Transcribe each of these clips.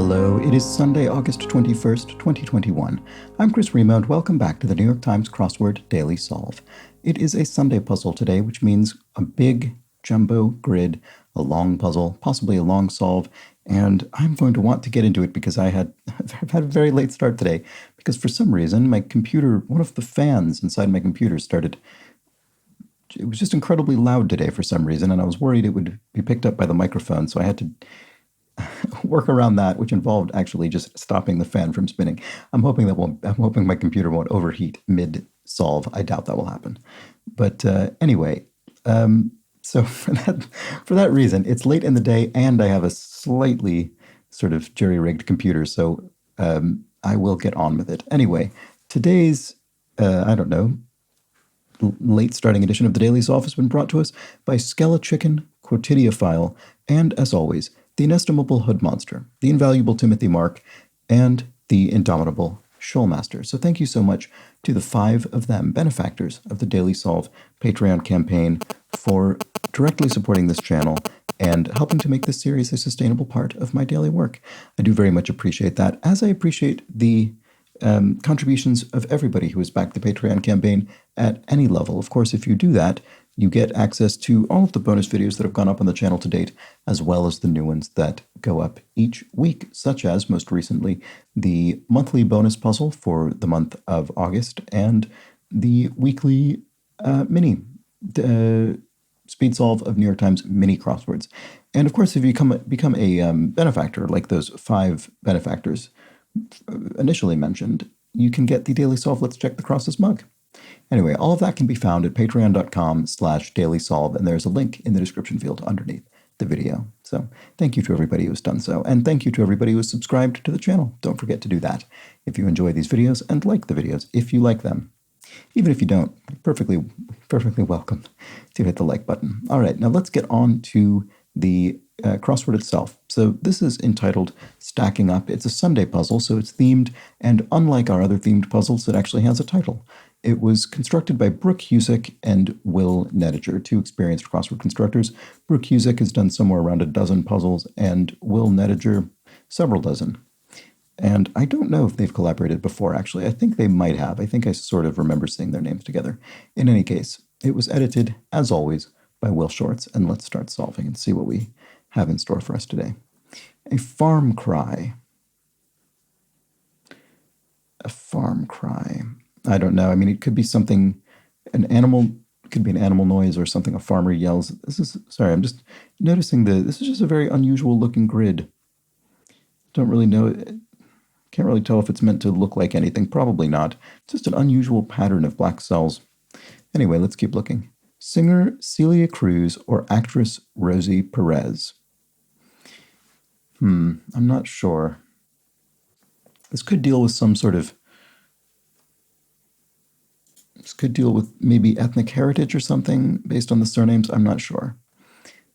Hello, it is Sunday, August 21st, 2021. I'm Chris Remo, and welcome back to the New York Times Crossword Daily Solve. It is a Sunday puzzle today, which means a big jumbo grid, a long puzzle, possibly a long solve, and I'm going to want to get into it because I've had a very late start today, because for some reason my computer, one of the fans inside my computer it was just incredibly loud today for some reason, and I was worried it would be picked up by the microphone, so I had to work around that, which involved actually just stopping the fan from spinning. I'm hoping my computer won't overheat mid-solve. I doubt that will happen. But anyway, so for that reason, it's late in the day, and I have a slightly sort of jerry-rigged computer, so I will get on with it. Anyway, today's, late starting edition of the Daily Solve has been brought to us by Skella Chicken, Quotidiophile, and, as always, the inestimable Hood Monster, the invaluable Timothy Mark, and the indomitable Shoalmaster. So thank you so much to the 5 of them, benefactors of the Daily Solve Patreon campaign, for directly supporting this channel and helping to make this series a sustainable part of my daily work. I do very much appreciate that, as I appreciate the contributions of everybody who has backed the Patreon campaign at any level. Of course, if you do that, you get access to all of the bonus videos that have gone up on the channel to date, as well as the new ones that go up each week, such as, most recently, the monthly bonus puzzle for the month of August and the weekly mini speed solve of New York Times mini crosswords. And of course, if you become a benefactor, like those 5 benefactors initially mentioned, you can get the Daily Solve Let's Check the Crosses mug. Anyway, all of that can be found at patreon.com/dailysolve, and there's a link in the description field underneath the video. So thank you to everybody who's done so, and thank you to everybody who has subscribed to the channel. Don't forget to do that if you enjoy these videos, and like the videos if you like them. Even if you don't, perfectly welcome to hit the like button. All right, now let's get on to the crossword itself. So this is entitled Stacking Up. It's a Sunday puzzle, so it's themed, and unlike our other themed puzzles, it actually has a title. It was constructed by Brooke Husick and Will Nediger, 2 experienced crossword constructors. Brooke Husick has done somewhere around a dozen puzzles, and Will Nediger several dozen. And I don't know if they've collaborated before, actually. I think they might have. I think I sort of remember seeing their names together. In any case, it was edited, as always, by Will Shorts, and let's start solving and see what we have in store for us today. A farm cry. A farm cry. I don't know. I mean, it could be something, it could be an animal noise or something a farmer yells. I'm just noticing this is just a very unusual looking grid. Don't really know. Can't really tell if it's meant to look like anything. Probably not. It's just an unusual pattern of black cells. Anyway, let's keep looking. Singer Celia Cruz or actress Rosie Perez? I'm not sure. This could deal with maybe ethnic heritage or something based on the surnames. I'm not sure.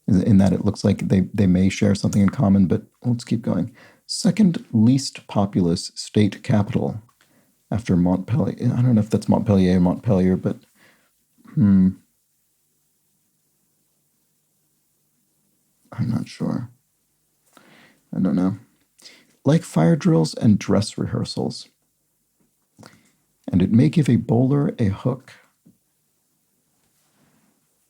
In that it looks like they may share something in common, but let's keep going. Second least populous state capital after Montpellier. I don't know if that's Montpellier, but I'm not sure. I don't know. Like fire drills and dress rehearsals. And it may give a bowler a hook.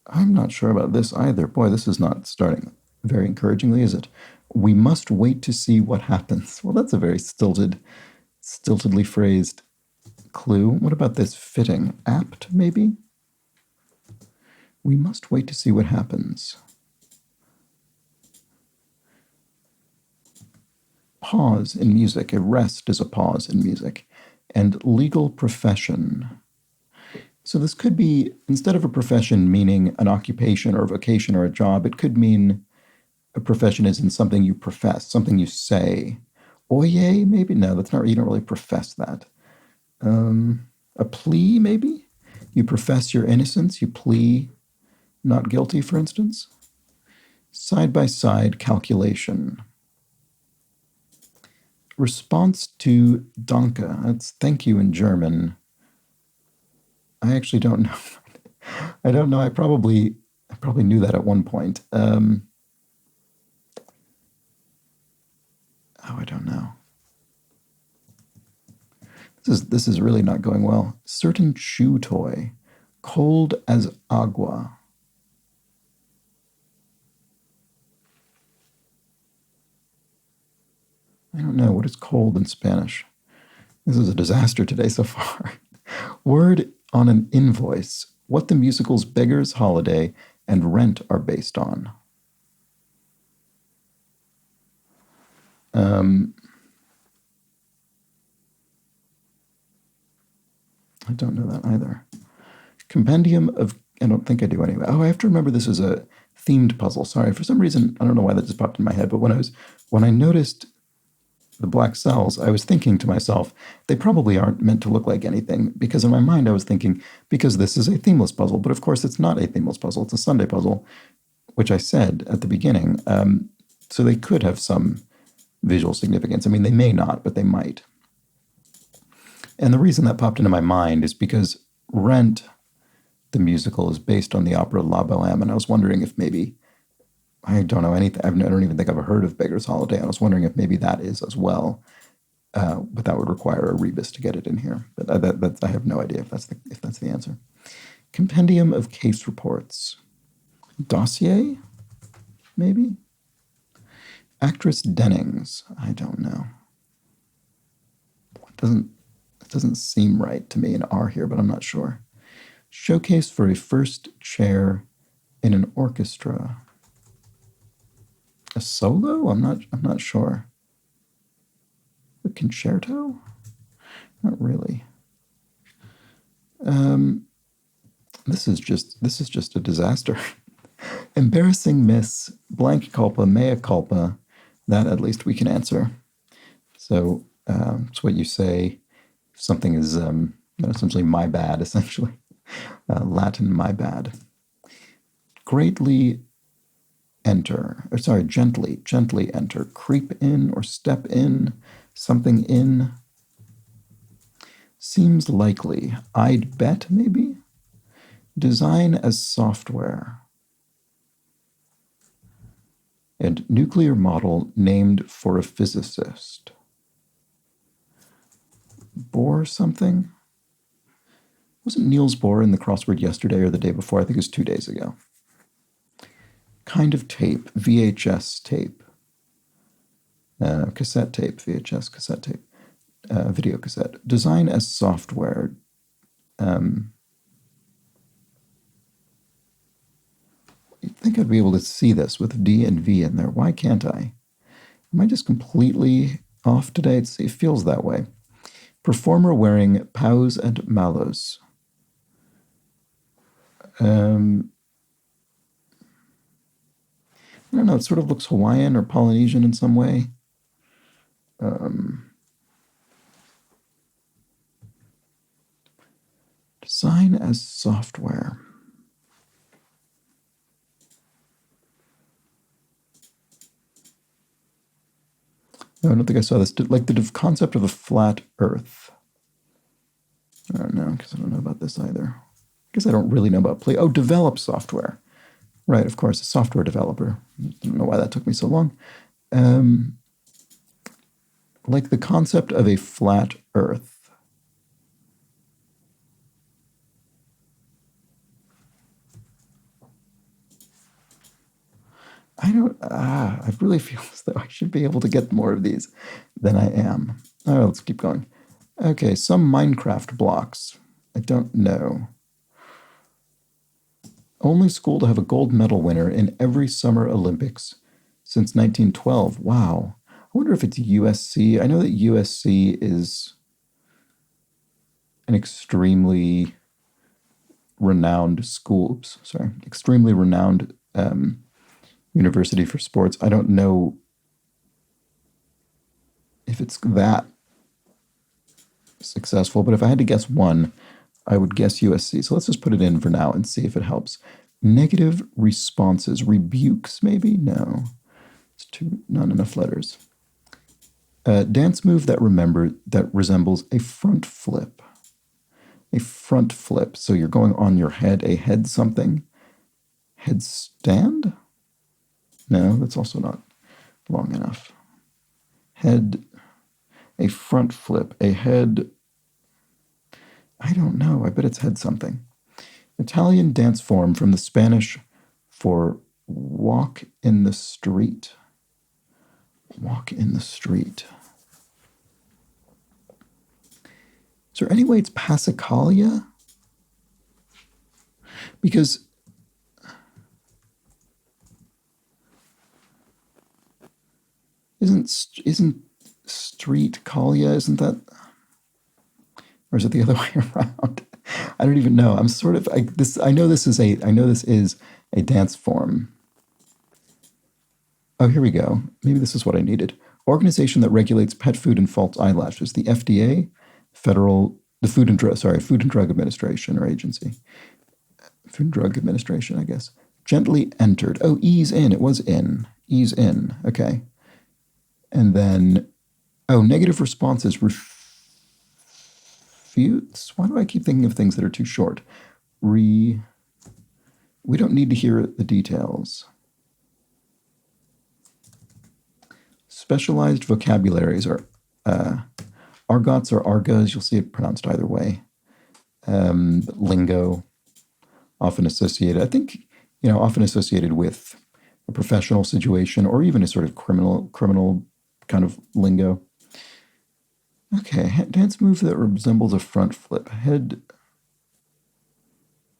I'm not sure about this either. Boy, this is not starting very encouragingly, is it? We must wait to see what happens. Well, that's a very stiltedly phrased clue. What about this? Fitting. Apt, maybe? We must wait to see what happens. Pause in music. A rest is a pause in music. And legal profession. So this could be, instead of a profession meaning an occupation or a vocation or a job, it could mean a profession is in something you profess, something you say. Oye, maybe? No, that's not, you don't really profess that. A plea, maybe? You profess your innocence, you plea not guilty, for instance. Side-by-side calculation. Response to Danke. That's thank you in German. I actually don't know. I don't know. I probably knew that at one point. Oh, I don't know. This is really not going well. Certain chew toy. Cold as agua. I don't know. What is cold in Spanish? This is a disaster today so far. Word on an invoice. What the musicals Beggar's Holiday and Rent are based on. I don't know that either. Compendium of... I don't think I do anyway. Oh, I have to remember this is a themed puzzle. Sorry, for some reason, I don't know why that just popped in my head, but when I noticed the black cells, I was thinking to myself, they probably aren't meant to look like anything, because in my mind I was thinking, because this is a themeless puzzle, but of course it's not a themeless puzzle, it's a Sunday puzzle, which I said at the beginning, so they could have some visual significance. I mean, they may not, but they might. And the reason that popped into my mind is because Rent, the musical, is based on the opera La Boheme, and I was wondering if maybe, I don't know anything, I don't even think I've heard of Beggar's Holiday, and I was wondering if maybe that is as well, but that would require a rebus to get it in here. But I have no idea if that's the answer. Compendium of case reports. Dossier, maybe? Actress Dennings, I don't know. It doesn't seem right to me, an R here, but I'm not sure. Showcase for a first chair in an orchestra. A solo? I'm not sure. A concerto? Not really. This is just a disaster. Embarrassing miss, blank culpa, mea culpa. That at least we can answer. So it's what you say if something is essentially my bad, essentially. Latin my bad. Greatly enter, or sorry, gently enter. Creep in or step in, something in. Seems likely. I'd bet, maybe? Design as software. And nuclear model named for a physicist. Bohr something? Wasn't Niels Bohr in the crossword yesterday or the day before? I think it was 2 days ago. Kind of tape, VHS tape. Cassette tape, VHS cassette tape. Video cassette. Design as software. You'd think I'd be able to see this with D and V in there. Why can't I? Am I just completely off today? It feels that way. Performer wearing paus and malos. I don't know, it sort of looks Hawaiian or Polynesian in some way. Design as software. No, I don't think I saw this. Like the concept of a flat Earth. I don't know, because I don't know about this either. I guess I don't really know about play. Oh, develop software. Right, of course, a software developer. I don't know why that took me so long. Like the concept of a flat Earth. I really feel as though I should be able to get more of these than I am. All right, let's keep going. Okay, some Minecraft blocks. I don't know. Only school to have a gold medal winner in every Summer Olympics since 1912. Wow. I wonder if it's USC. I know that USC is an extremely renowned school. Oops, sorry. Extremely renowned university for sports. I don't know if it's that successful, but if I had to guess one, I would guess USC. So let's just put it in for now and see if it helps. Negative responses. Rebukes, maybe? No. It's not enough letters. Dance move that resembles a front flip. A front flip. So you're going on your head, a head something. Headstand? No, that's also not long enough. head, a front flip, a head, I don't know, I bet it's head something. Italian dance form from the Spanish for walk in the street. Walk in the street. Is there any way it's Passacaglia? Because isn't street Kalia, isn't that, or is it the other way around? I don't even know. I'm sort of I know this is a dance form. Oh, here we go. Maybe this is what I needed. Organization that regulates pet food and false eyelashes. The FDA, the Food and Drug Administration or agency. Food and Drug Administration, I guess. Gently entered. Oh, ease in. It was in. Ease in. Okay. And then, negative responses. Refutes? Why do I keep thinking of things that are too short? We don't need to hear the details. Specialized vocabularies are argots or argas. You'll see it pronounced either way. Lingo, often associated, I think, often associated with a professional situation or even a sort of criminal kind of lingo. Okay, dance move that resembles a front flip. Head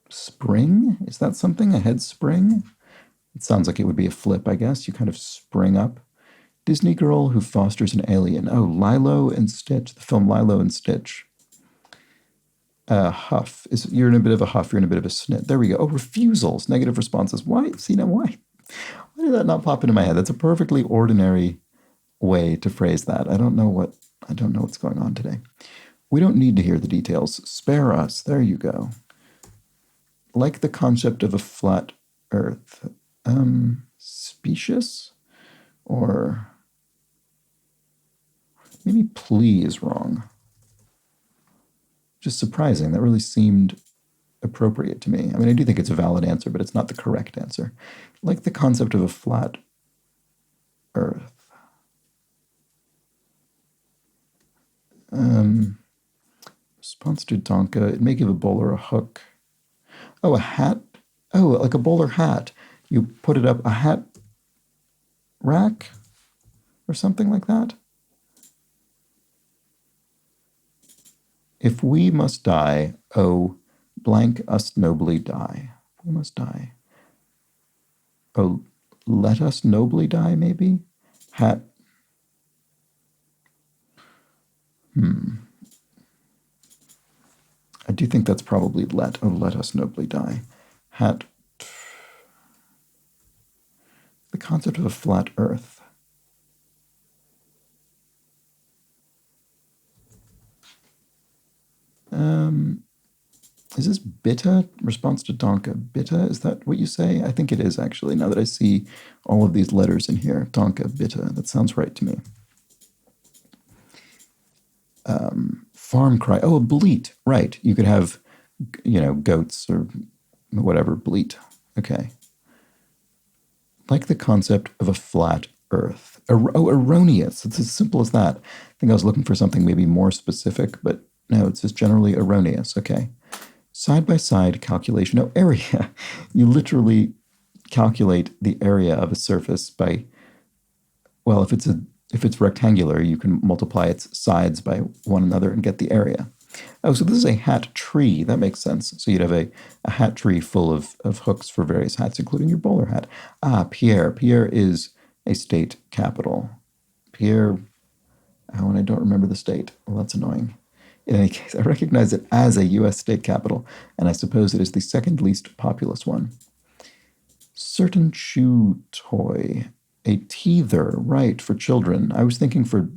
spring? Is that something? A head spring? It sounds like it would be a flip, I guess. You kind of spring up. Disney girl who fosters an alien. Oh, Lilo and Stitch. The film Lilo and Stitch. Huff. You're in a bit of a huff. You're in a bit of a snit. There we go. Oh, refusals. Negative responses. Why? See, now why? Why did that not pop into my head? That's a perfectly ordinary way to phrase that. I don't know what's going on today. We don't need to hear the details. Spare us. There you go. Like the concept of a flat earth. Specious? Or maybe plea is wrong. Just surprising. That really seemed appropriate to me. I mean, I do think it's a valid answer, but it's not the correct answer. Like the concept of a flat earth. Response to Donka. It may give a bowler a hook. Oh, a hat? Oh, like a bowler hat. You put it up, a hat rack or something like that. If we must die, oh, blank us nobly die. We must die. Oh, let us nobly die, maybe? Hat. I do think that's probably let us nobly die. Hat. The concept of a flat earth. Is this bitta? Response to Donka. Bitta, is that what you say? I think it is, actually, now that I see all of these letters in here. Donka, bitta. That sounds right to me. Farm cry. Oh, a bleat. Right. You could have, goats or whatever. Bleat. Okay. Like the concept of a flat earth. Erroneous. It's as simple as that. I think I was looking for something maybe more specific, but no, it's just generally erroneous. Okay. Side-by-side calculation. Oh, area. You literally calculate the area of a surface by, well, if it's rectangular, you can multiply its sides by one another and get the area. Oh, so this is a hat tree. That makes sense. So you'd have a hat tree full of hooks for various hats, including your bowler hat. Ah, Pierre. Pierre is a state capital. Pierre, and I don't remember the state. Well, that's annoying. In any case, I recognize it as a U.S. state capital, and I suppose it is the second least populous one. Certain chew toy. A teether, right, for children. I was thinking for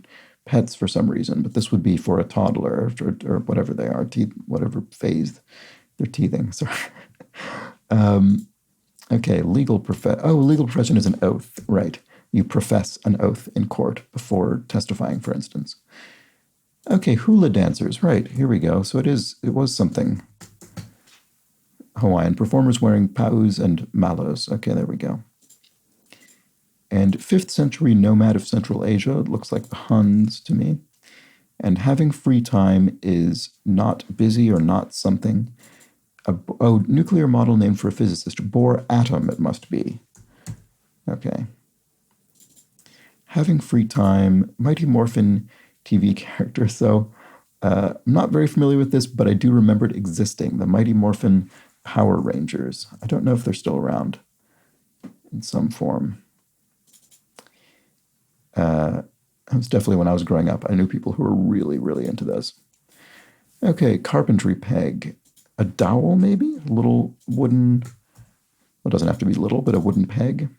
pets for some reason, but this would be for a toddler or whatever they are, whatever phase they're teething. Sorry. Okay, legal profession is an oath, right. You profess an oath in court before testifying, for instance. Okay, hula dancers, right, here we go. So it was something Hawaiian. Performers wearing paus and malos. Okay, there we go. And 5th century nomad of Central Asia, it looks like the Huns to me. And having free time is not busy or not something. Nuclear model named for a physicist. Bohr atom, it must be. Okay. Having free time, Mighty Morphin TV character. So I'm not very familiar with this, but I do remember it existing. The Mighty Morphin Power Rangers. I don't know if they're still around in some form. That was definitely when I was growing up. I knew people who were really, really into those. Okay, carpentry peg. A dowel, maybe? A little wooden, well, it doesn't have to be little, but a wooden peg.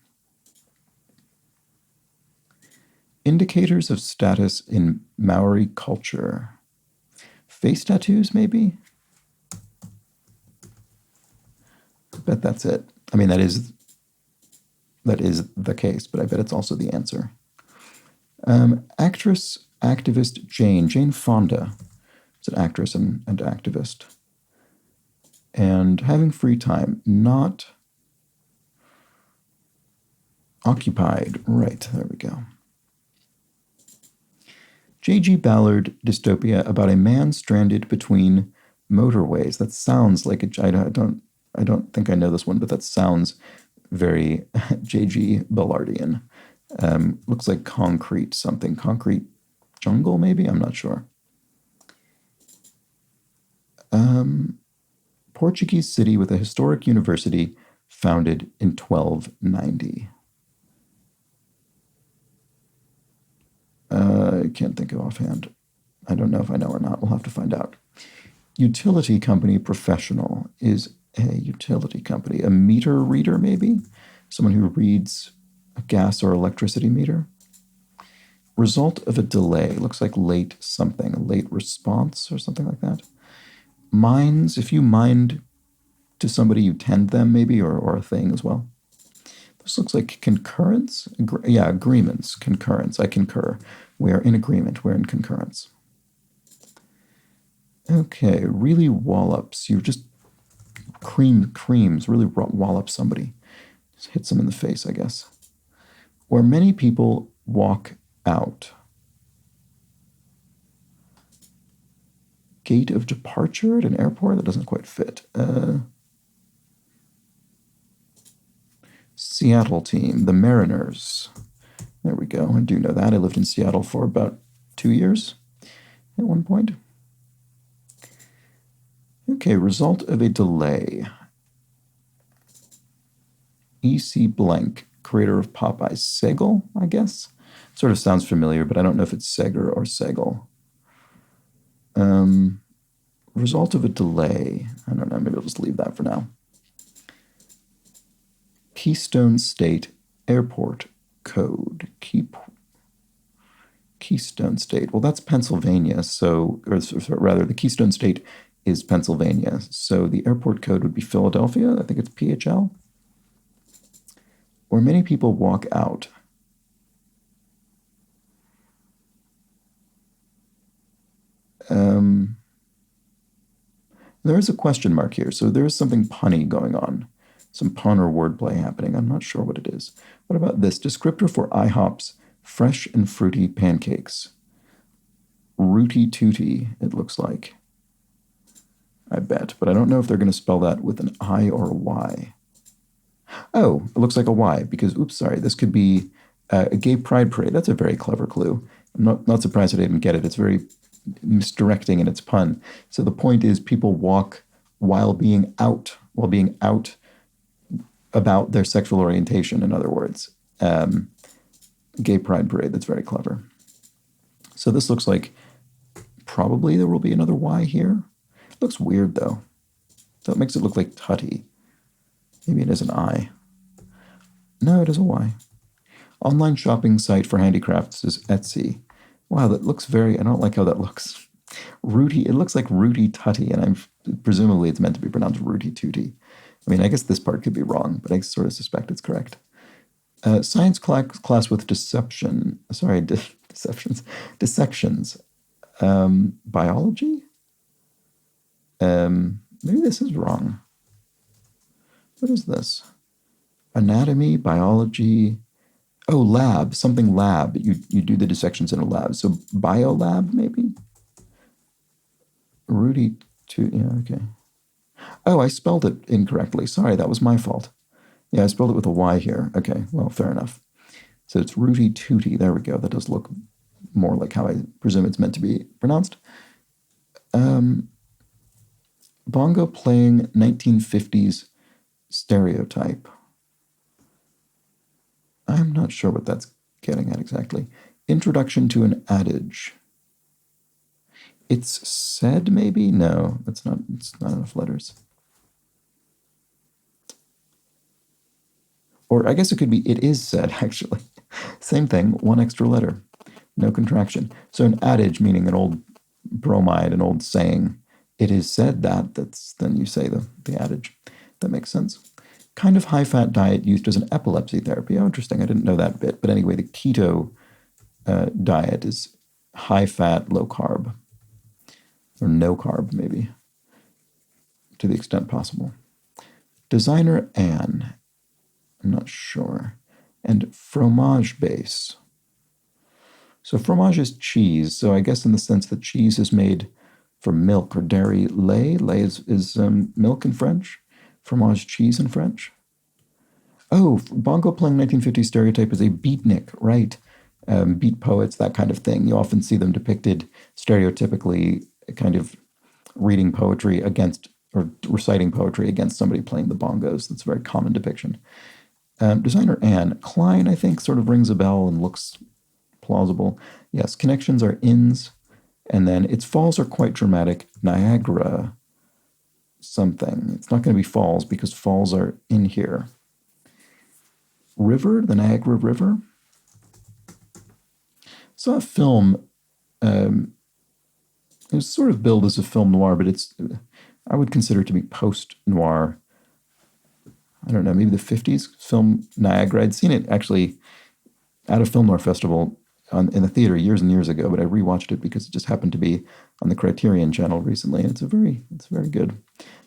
Indicators of status in Maori culture. Face tattoos, maybe? I bet that's it. I mean, that is the case, but I bet it's also the answer. Actress, activist Jane Fonda is an actress and activist. And having free time, not occupied. Right, there we go. J.G. Ballard dystopia about a man stranded between motorways. That sounds like I don't think I know this one, but that sounds very J.G. Ballardian. Looks like concrete something. Concrete jungle, maybe? I'm not sure. Portuguese city with a historic university founded in 1290. I can't think of offhand. I don't know if I know or not. We'll have to find out. Utility company professional is a utility company. A meter reader, maybe? Someone who reads a gas or electricity meter. Result of a delay. Looks like late something. A late response or something like that. Minds. If you mind to somebody, you tend them, maybe, or a thing as well. This looks like concurrence. Yeah, agreements. Concurrence. I concur. We are in agreement. We're in concurrence. Okay, really wallops. You just creams, really wallop somebody. Just hits them in the face, I guess. Where many people walk out. Gate of departure at an airport? That doesn't quite fit. Seattle team, the Mariners. There we go. I do know that. I lived in Seattle for about 2 years at one point. Okay, result of a delay. E.C. Blank, creator of Popeye. Segal, I guess? Sort of sounds familiar, but I don't know if it's Seger or Segal. Result of a delay. I don't know. Maybe I'll just leave that for now. Keystone State Airport Code. Keystone State. Well, that's Pennsylvania. So, or rather, the Keystone State is Pennsylvania. So the airport code would be Philadelphia. I think it's PHL. Where many people walk out. There is a question mark here, so there is something punny going on. Some pun or wordplay happening. I'm not sure what it is. What about this? Descriptor for IHOP's fresh and fruity pancakes. Rooty tooty, it looks like. I bet, but I don't know if they're going to spell that with an I or a Y. Oh, it looks like a Y, because, oops, sorry, this could be a gay pride parade. That's a very clever clue. I'm not surprised that I didn't get it. It's very misdirecting in its pun. So the point is people walk while being out about their sexual orientation, in other words. Gay pride parade, that's very clever. So this looks like probably there will be another Y here. It looks weird, though. So it makes it look like tutty. Maybe it is an I. No, it is a Y. Online shopping site for handicrafts is Etsy. Wow, that looks very, I don't like how that looks. Rooty, it looks like Rooty Tutty, and presumably it's meant to be pronounced Rooty Tooty. I mean, I guess this part could be wrong, but I sort of suspect it's correct. Science class with dissections. Biology? Maybe this is wrong. What is this? Anatomy, biology. Oh, lab, something lab. You do the dissections in a lab. So biolab, maybe? Rudy, yeah, okay. Oh, I spelled it incorrectly. Sorry, that was my fault. Yeah, I spelled it with a Y here. Okay, well, fair enough. So it's Rooty Tooty. There we go. That does look more like how I presume it's meant to be pronounced. Bongo playing 1950s stereotype. I'm not sure what that's getting at exactly. Introduction to an adage. It's said, maybe? No, it's not enough letters. Or I guess it could be it is said, actually. Same thing, one extra letter. No contraction. So an adage, meaning an old bromide, an old saying. It is said that, then you say the adage. That makes sense. Kind of high-fat diet used as an epilepsy therapy. Oh, interesting. I didn't know that bit. But anyway, the keto diet is high-fat, low-carb. Or no-carb, maybe, to the extent possible. Designer Anne. I'm not sure. And fromage base. So fromage is cheese. So I guess in the sense that cheese is made from milk or dairy. Lait is milk in French. Fromage, cheese in French. Oh, Bongo playing 1950s stereotype is a beatnik, right? Beat poets, that kind of thing. You often see them depicted stereotypically, kind of reading poetry against, or reciting poetry against somebody playing the bongos. That's a very common depiction. Designer Anne Klein, I think, sort of rings a bell and looks plausible. Yes, connections are ins, and then its falls are quite dramatic. Niagara something. It's not going to be falls because falls are in here. River, the Niagara River. Saw a film. It was sort of billed as a film noir, but I would consider it to be post-noir. I don't know, maybe the 50s film Niagara. I'd seen it actually at a film noir festival in the theater years and years ago, but I rewatched it because it just happened to be on the Criterion channel recently, and it's very good.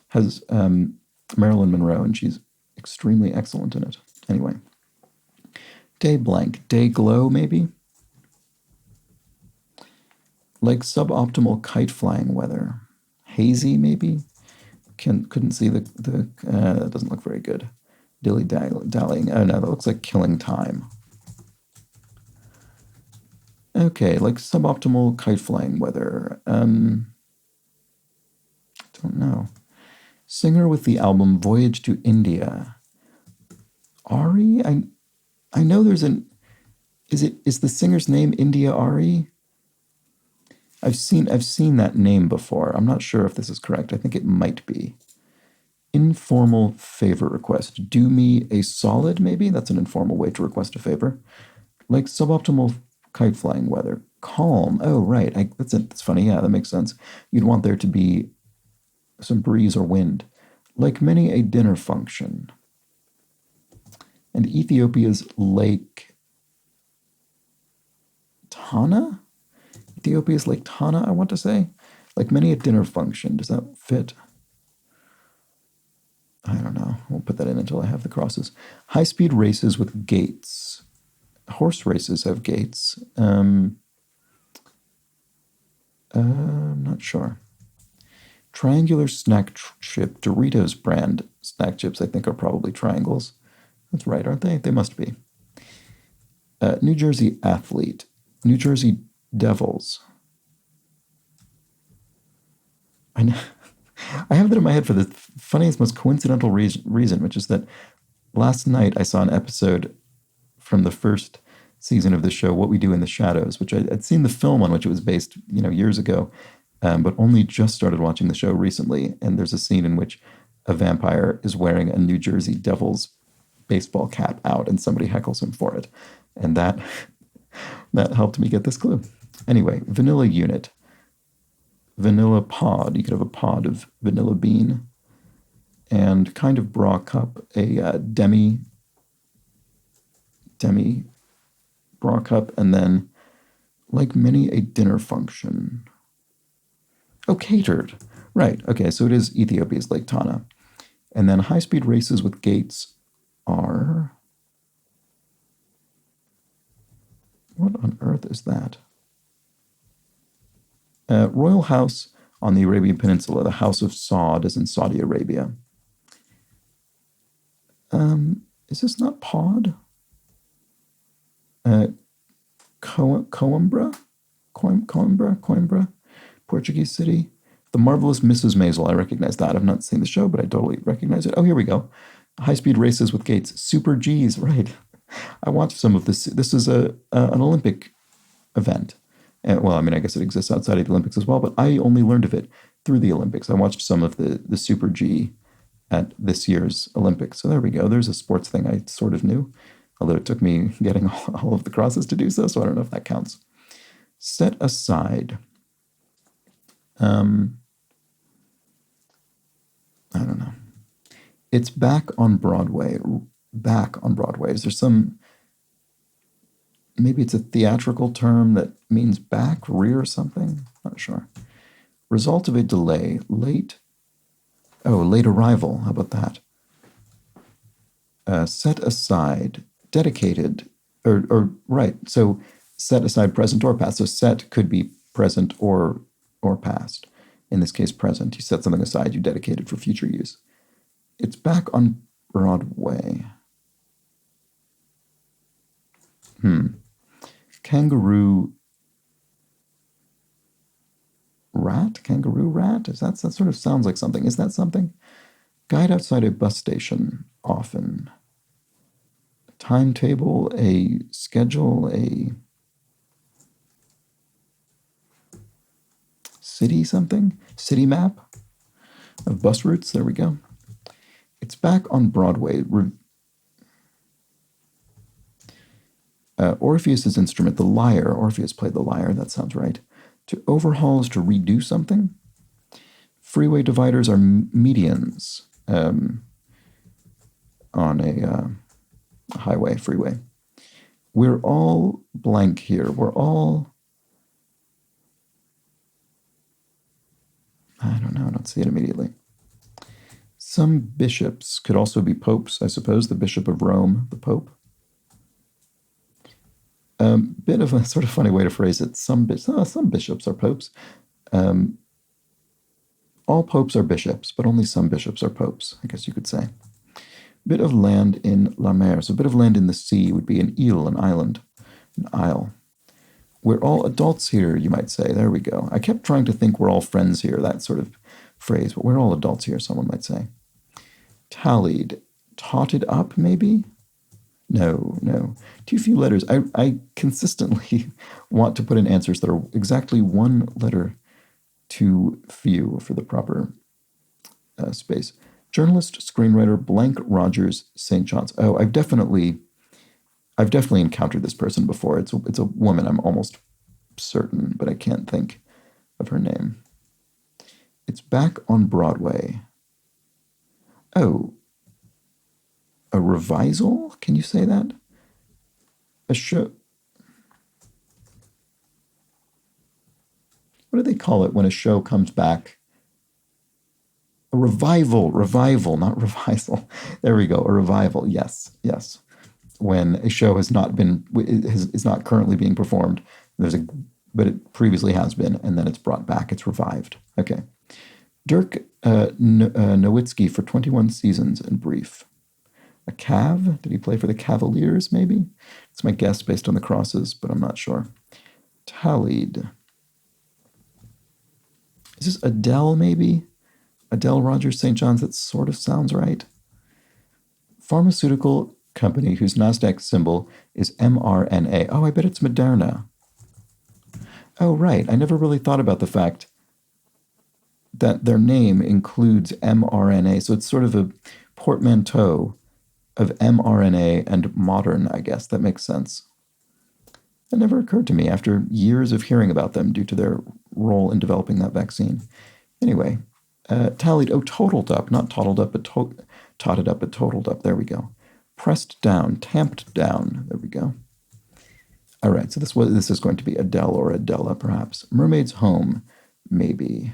Has Marilyn Monroe, and she's extremely excellent in it. Anyway, day blank, day glow maybe, like suboptimal kite flying weather, hazy maybe. Couldn't see the that doesn't look very good. Dilly dallying. Oh no, that looks like killing time. Okay, like suboptimal kite flying weather. Don't know. Singer with the album Voyage to India. Ari? I know there's an. Is the singer's name India Ari? I've seen that name before. I'm not sure if this is correct. I think it might be. Informal favor request. Do me a solid, maybe? That's an informal way to request a favor. Like suboptimal kite flying weather. Calm. Oh, right. That's funny. Yeah, that makes sense. You'd want there to be some breeze or wind. Like many a dinner function. And Ethiopia's Lake Tana? Ethiopia's Lake Tana, I want to say. Like many a dinner function. Does that fit? I don't know. We'll put that in until I have the crosses. High-speed races with gates. Horse races have gates. I'm not sure. Triangular snack chip. Doritos brand snack chips, I think, are probably triangles. That's right, aren't they? They must be. New Jersey athlete. New Jersey Devils. I know. I have that in my head for the funniest, most coincidental reason, which is that last night I saw an episode from the first season of the show, What We Do in the Shadows, which I'd seen the film on which it was based, years ago, but only just started watching the show recently. And there's a scene in which a vampire is wearing a New Jersey Devils baseball cap out, and somebody heckles him for it, and that helped me get this clue. Anyway, vanilla unit. Vanilla pod. You could have a pod of vanilla bean. And kind of bra cup, a demi bra cup, and then like many a dinner function. Oh, catered. Right. Okay, so it is Ethiopia's Lake Tana. And then high-speed races with gates are What on earth is that? Royal House on the Arabian Peninsula, the House of Saud is in Saudi Arabia. Is this not Pod? Coimbra? Coimbra? Portuguese city? The Marvelous Mrs. Maisel, I recognize that. I've not seen the show, but I totally recognize it. Oh, here we go. High-speed races with gates. Super Gs, right. I watched some of this. This is an Olympic event. Well, I mean, I guess it exists outside of the Olympics as well, but I only learned of it through the Olympics. I watched some of the Super G at this year's Olympics. So there we go. There's a sports thing I sort of knew, although it took me getting all of the crosses to do so, so I don't know if that counts. Set aside. I don't know. It's back on Broadway. Back on Broadway. Is there some... Maybe it's a theatrical term that means back, rear, something? Not sure. Result of a delay. Late. Oh, late arrival. How about that? Set aside. Dedicated. Or right. So set aside present or past. So set could be present or past. In this case, present. You set something aside, you dedicate it for future use. It's back on Broadway. Kangaroo rat? Kangaroo rat? That sort of sounds like something. Is that something? Guide outside a bus station, often. A timetable, a schedule, a city something? City map of bus routes. There we go. It's back on Broadway. Orpheus's instrument, the lyre. Orpheus played the lyre. That sounds right. To overhaul is to redo something. Freeway dividers are medians on a highway, freeway. We're all blank here. We're all... I don't know. I don't see it immediately. Some bishops could also be popes, I suppose. The Bishop of Rome, the Pope. Bit of a sort of funny way to phrase it. Some bishops are popes. All popes are bishops, but only some bishops are popes, I guess you could say. Bit of land in la mer. So a bit of land in the sea would be an île, an island, an isle. We're all adults here, you might say. There we go. I kept trying to think we're all friends here, that sort of phrase, but we're all adults here, someone might say. Tallied. Totted up, maybe? No. Too few letters. I consistently want to put in answers that are exactly one letter too few for the proper space. Journalist, screenwriter, blank Rogers, St. John's. Oh, I've definitely encountered this person before. It's a woman, I'm almost certain, but I can't think of her name. It's back on Broadway. Oh, a revisal? Can you say that? A show. What do they call it when a show comes back? A revival, not revisal. There we go, a revival, yes. When a show is not currently being performed, but it previously has been, and then it's brought back, it's revived. Okay. Dirk Nowitzki for 21 seasons in brief. A Cav? Did he play for the Cavaliers, maybe? It's my guess based on the crosses, but I'm not sure. Tallied. Is this Adele, maybe? Adele Rogers St. John's, that sort of sounds right. Pharmaceutical company whose NASDAQ symbol is mRNA. Oh, I bet it's Moderna. Oh, right. I never really thought about the fact that their name includes mRNA, so it's sort of a portmanteau of mRNA and modern, I guess. That makes sense. That never occurred to me after years of hearing about them due to their role in developing that vaccine. Anyway, tallied, totaled up, not toddled up, but totted up, but totaled up. There we go. Pressed down, tamped down. There we go. All right, so this is going to be Adele or Adela, perhaps. Mermaid's Home, maybe.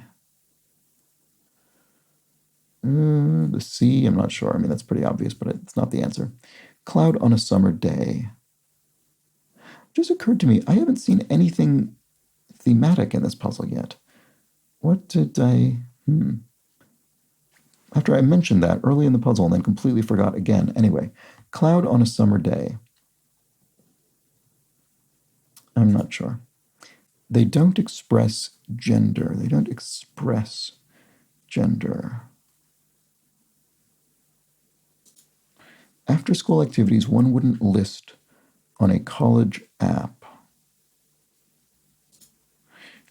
The sea, I'm not sure. I mean, that's pretty obvious, but it's not the answer. Cloud on a summer day. Just occurred to me, I haven't seen anything thematic in this puzzle yet. What did I... After I mentioned that early in the puzzle and then completely forgot again. Anyway, cloud on a summer day. I'm not sure. They don't express gender. They don't express gender. After school activities one wouldn't list on a college app.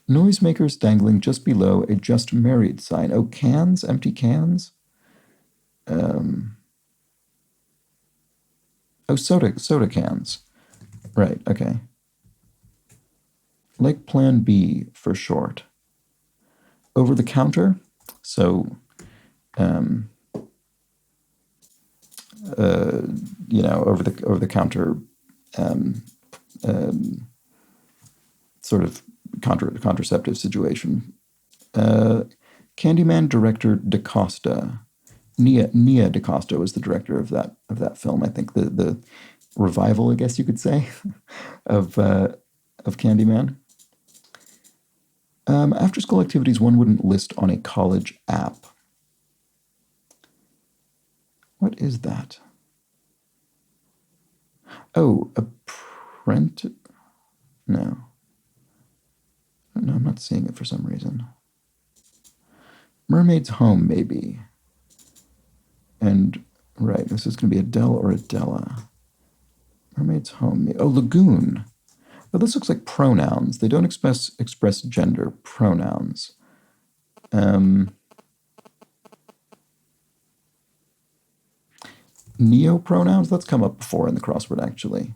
Noisemakers dangling just below a just married sign. Oh, cans? Empty cans? Oh, soda cans. Right, okay. Like Plan B for short. Over the counter, so, you know, over the counter, sort of contraceptive situation. Candyman director DaCosta. Nia DaCosta was the director of that film. I think the revival, I guess you could say, of Candyman. After school activities one wouldn't list on a college app. What is that? Oh, apprentice? No. No, I'm not seeing it for some reason. Mermaid's Home, maybe. And, right, this is going to be a Dell or a Della. Mermaid's Home. Oh, Lagoon. Oh, this looks like pronouns. They don't express gender. Pronouns. Neopronouns? That's come up before in the crossword, actually.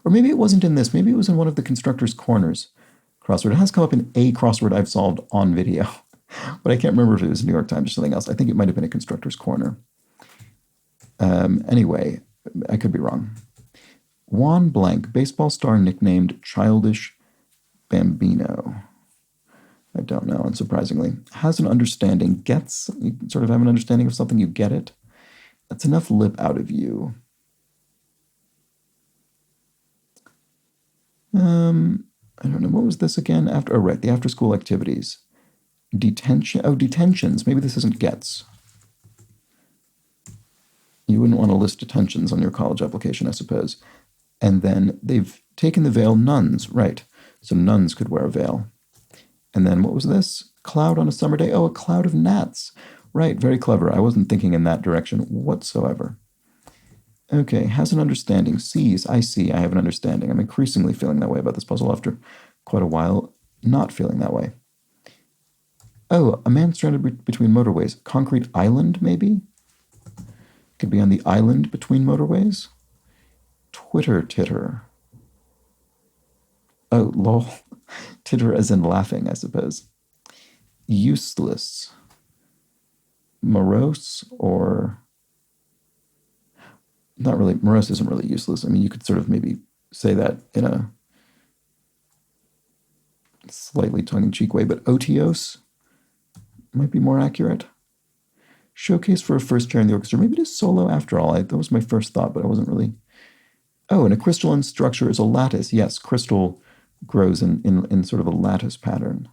Or maybe it wasn't in this. Maybe it was in one of the Constructor's Corners crossword. It has come up in a crossword I've solved on video. But I can't remember if it was New York Times or something else. I think it might have been a Constructor's Corner. Anyway, I could be wrong. Juan Blanc, baseball star nicknamed Childish Bambino. I don't know, unsurprisingly. Has an understanding, gets, you sort of have an understanding of something, you get it. That's enough lip out of you. I don't know, what was this again? Oh, right, the after-school activities. Detention, oh, detentions. Maybe this isn't gets. You wouldn't want to list detentions on your college application, I suppose. And then they've taken the veil, nuns, right. So nuns could wear a veil. And then what was this? Cloud on a summer day. Oh, a cloud of gnats. Right, very clever. I wasn't thinking in that direction whatsoever. Okay, has an understanding. Sees, I see, I have an understanding. I'm increasingly feeling that way about this puzzle after quite a while not feeling that way. Oh, a man stranded between motorways. Concrete island, maybe? Could be on the island between motorways. Twitter titter. Oh, lol. Titter as in laughing, I suppose. Useless. Morose or... Not really. Morose isn't really useless. I mean, you could sort of maybe say that in a slightly tongue-in-cheek way, but otiose might be more accurate. Showcase for a first chair in the orchestra. Maybe it is solo after all. That was my first thought, but I wasn't really... Oh, and a crystalline structure is a lattice. Yes, crystal grows in sort of a lattice pattern.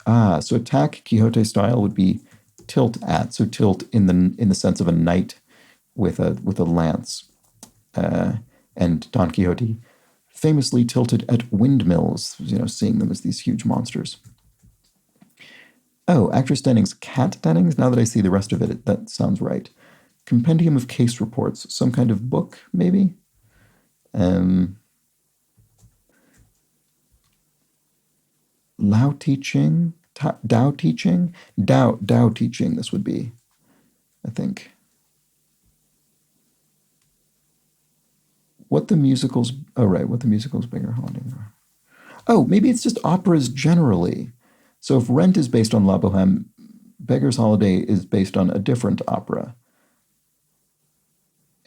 Ah, so attack Quixote style would be tilt at. So tilt in the sense of a knight with a lance. And Don Quixote famously tilted at windmills, you know, seeing them as these huge monsters. Oh, actress Dennings, Kat Dennings. Now that I see the rest of it, that sounds right. Compendium of case reports, some kind of book, maybe. Lao teaching, Dao teaching, Dao teaching. This would be, I think. What the musicals? Oh, right. What the musicals bigger haunting? Oh, maybe it's just operas generally. So if Rent is based on La Boheme, Beggar's Holiday is based on a different opera.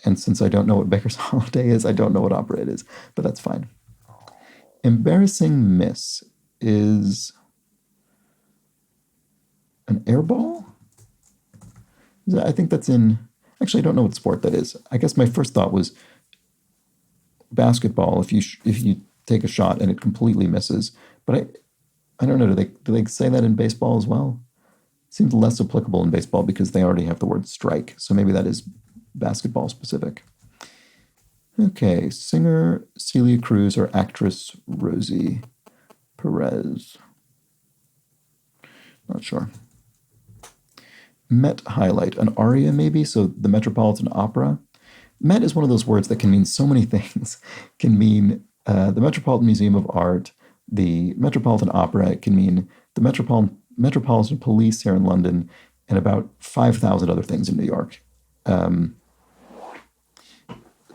And since I don't know what Beggar's Holiday is, I don't know what opera it is, but that's fine. Embarrassing Miss is an airball? I think that's in... Actually, I don't know what sport that is. I guess my first thought was basketball if you take a shot and it completely misses. But I don't know. Do they say that in baseball as well? Seems less applicable in baseball because they already have the word strike. So maybe that is basketball specific. Okay, singer Celia Cruz or actress Rosie Perez. Not sure. Met highlight, an aria maybe, so the Metropolitan Opera. Met is one of those words that can mean so many things. It can mean the Metropolitan Museum of Art, the Metropolitan Opera. It can mean the Metropolitan Police here in London, and about 5,000 other things in New York.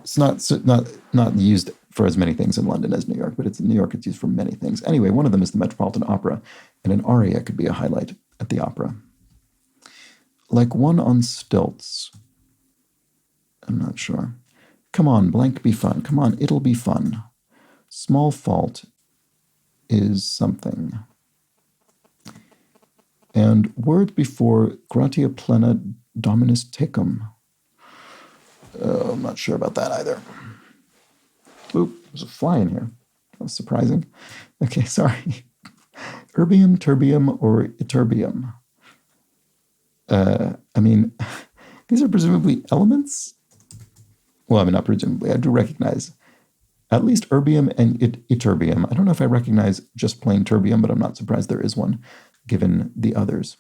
It's not used for as many things in London as New York, but in New York it's used for many things. Anyway, one of them is the Metropolitan Opera, and an aria could be a highlight at the opera. Like one on stilts. I'm not sure. Come on, blank be fun. Come on, it'll be fun. Small fault is something. And word before gratia plena dominus tecum. I'm not sure about that either. Oop, there's a fly in here. That was surprising. Okay, sorry. Erbium, terbium, or iterbium. I mean, these are presumably elements? Well, I mean, not presumably. I do recognize at least erbium and iterbium. I don't know if I recognize just plain terbium, but I'm not surprised there is one, given the others.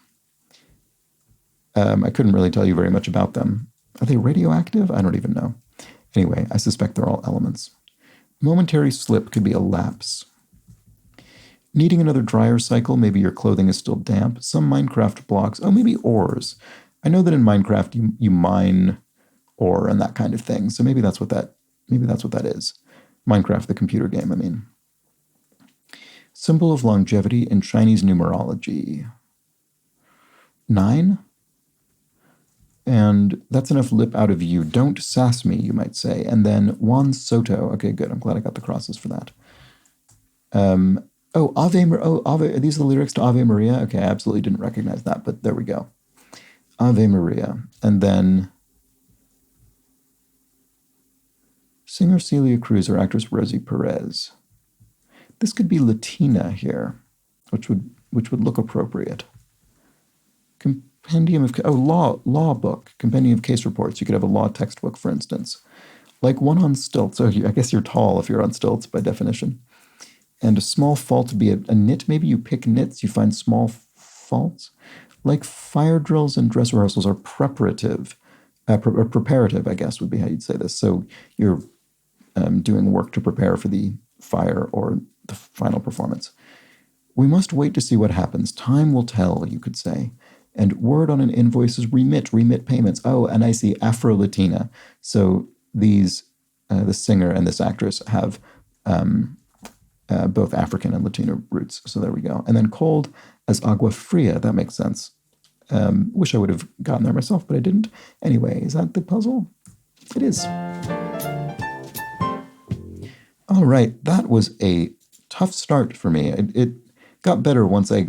I couldn't really tell you very much about them. Are they radioactive? I don't even know. Anyway, I suspect they're all elements. Momentary slip could be a lapse. Needing another dryer cycle, maybe your clothing is still damp. Some Minecraft blocks, maybe ores. I know that in Minecraft you mine ore and that kind of thing, so maybe that's what that is. Minecraft, the computer game, I mean. Symbol of longevity in Chinese numerology. 9? And that's enough lip out of you. Don't sass me, you might say. And then Juan Soto. Okay, good. I'm glad I got the crosses for that. Ave, are these the lyrics to Ave Maria? Okay, I absolutely didn't recognize that, but there we go. Ave Maria. And then singer Celia Cruz or actress Rosie Perez. This could be Latina here, which would look appropriate. Compendium of law book, compendium of case reports. You could have a law textbook, for instance, like one on stilts. I guess you're tall if you're on stilts by definition. And a small fault to be a nit. Maybe you pick nits, you find small faults. Like fire drills and dress rehearsals are preparative, I guess would be how you'd say this. So you're doing work to prepare for the fire or the final performance. We must wait to see what happens. Time will tell, you could say. And word on an invoice is remit payments. Oh, and I see Afro-Latina. So these, the singer and this actress have both African and Latino roots. So there we go. And then cold as agua fria. That makes sense. Wish I would have gotten there myself, but I didn't. Anyway, is that the puzzle? It is. All right. That was a tough start for me. It got better once I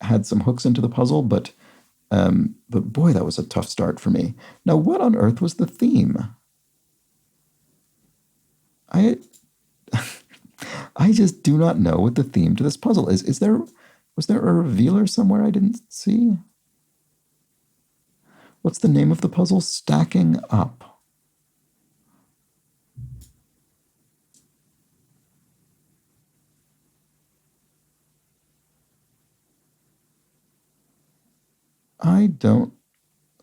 had some hooks into the puzzle, but boy, that was a tough start for me. Now, what on earth was the theme? I just do not know what the theme to this puzzle is. Was there a revealer somewhere I didn't see? What's the name of the puzzle? Stacking up.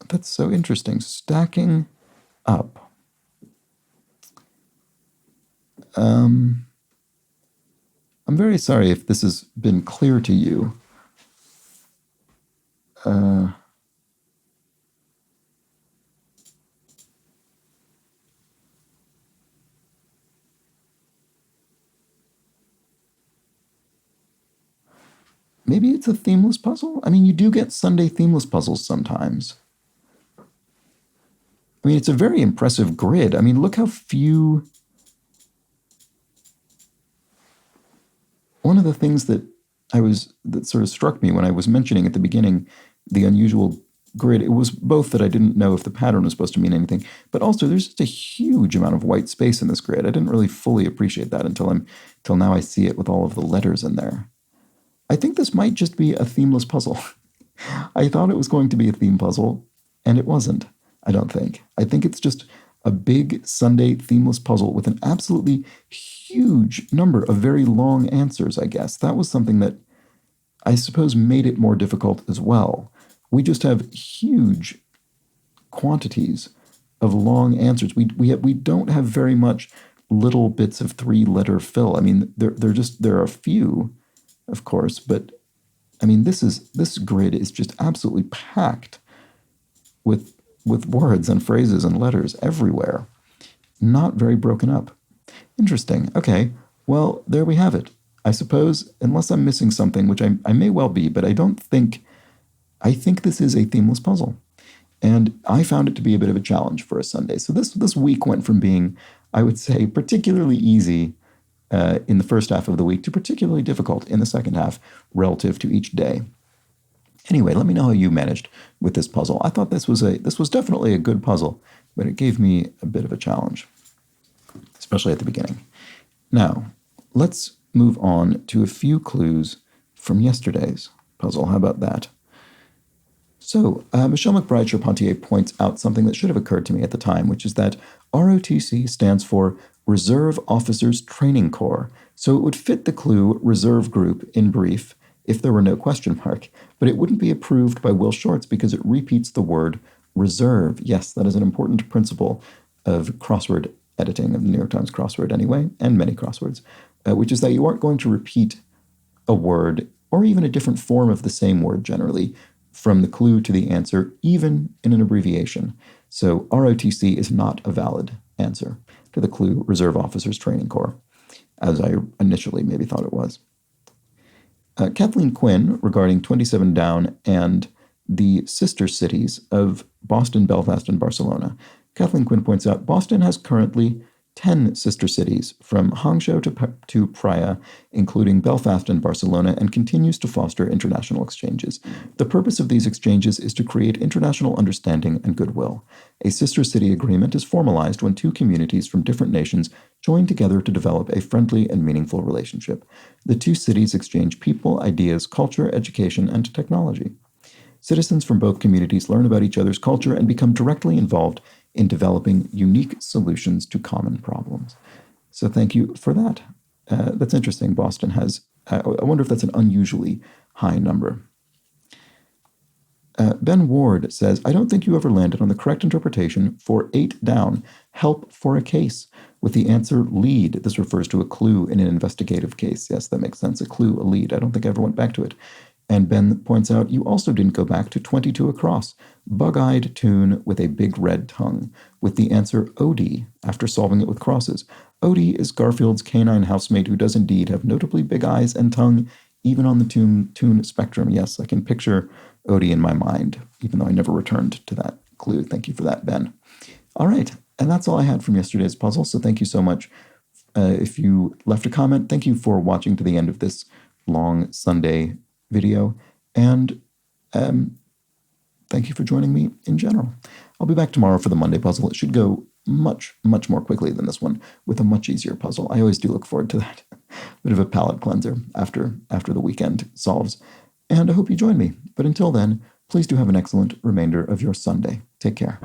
That's so interesting. Stacking up. I'm very sorry if this has been clear to you. Maybe it's a themeless puzzle? I mean, you do get Sunday themeless puzzles sometimes. I mean, it's a very impressive grid. I mean, look how few... One of the things that sort of struck me when I was mentioning at the beginning the unusual grid, it was both that I didn't know if the pattern was supposed to mean anything, but also there's just a huge amount of white space in this grid. I didn't really fully appreciate that until now I see it with all of the letters in there. I think this might just be a themeless puzzle. I thought it was going to be a theme puzzle, and it wasn't, I don't think. I think it's just a big Sunday themeless puzzle with an absolutely huge number of very long answers, I guess. That was something that I suppose made it more difficult as well. We just have huge quantities of long answers. We don't have very much little bits of 3-letter fill. I mean, there are a few, of course, but I mean, this grid is just absolutely packed with words and phrases and letters everywhere. Not very broken up. Interesting. Okay, well, there we have it. I suppose, unless I'm missing something, which I may well be, but I think this is a themeless puzzle. And I found it to be a bit of a challenge for a Sunday. So this week went from being, I would say, particularly easy in the first half of the week to particularly difficult in the second half relative to each day. Anyway, let me know how you managed with this puzzle. I thought this was definitely a good puzzle, but it gave me a bit of a challenge, especially at the beginning. Now, let's move on to a few clues from yesterday's puzzle. How about that? So, Michelle McBride-Charpentier points out something that should have occurred to me at the time, which is that ROTC stands for Reserve Officers Training Corps. So it would fit the clue Reserve Group in brief if there were no question mark, but it wouldn't be approved by Will Shortz because it repeats the word reserve. Yes, that is an important principle of crossword editing, of the New York Times crossword anyway, and many crosswords, which is that you aren't going to repeat a word or even a different form of the same word generally from the clue to the answer, even in an abbreviation. So ROTC is not a valid answer to the clue Reserve Officers Training Corps, as I initially maybe thought it was. Kathleen Quinn, regarding 27 Down and the sister cities of Boston, Belfast, and Barcelona. Kathleen Quinn points out, Boston has currently 10 sister cities, from Hangzhou to Praia, including Belfast and Barcelona, and continues to foster international exchanges. The purpose of these exchanges is to create international understanding and goodwill. A sister city agreement is formalized when two communities from different nations join together to develop a friendly and meaningful relationship. The two cities exchange people, ideas, culture, education, and technology. Citizens from both communities learn about each other's culture and become directly involved in developing unique solutions to common problems. So thank you for that. That's interesting. Boston has, I wonder if that's an unusually high number. Ben Ward says, I don't think you ever landed on the correct interpretation for 8 Down, help for a case, with the answer lead. This refers to a clue in an investigative case. Yes, that makes sense. A clue, a lead. I don't think I ever went back to it. And Ben points out, you also didn't go back to 22 Across, bug-eyed tune with a big red tongue, with the answer Odie after solving it with crosses. Odie is Garfield's canine housemate who does indeed have notably big eyes and tongue, even on the tune spectrum. Yes, I can picture Odie in my mind, even though I never returned to that clue. Thank you for that, Ben. All right, and that's all I had from yesterday's puzzle, so thank you so much. If you left a comment, thank you for watching to the end of this long Sunday video, and thank you for joining me in general. I'll be back tomorrow for the Monday puzzle. It should go much, much more quickly than this one, with a much easier puzzle. I always do look forward to that. Bit of a palate cleanser after the weekend solves. And I hope you join me. But until then, please do have an excellent remainder of your Sunday. Take care.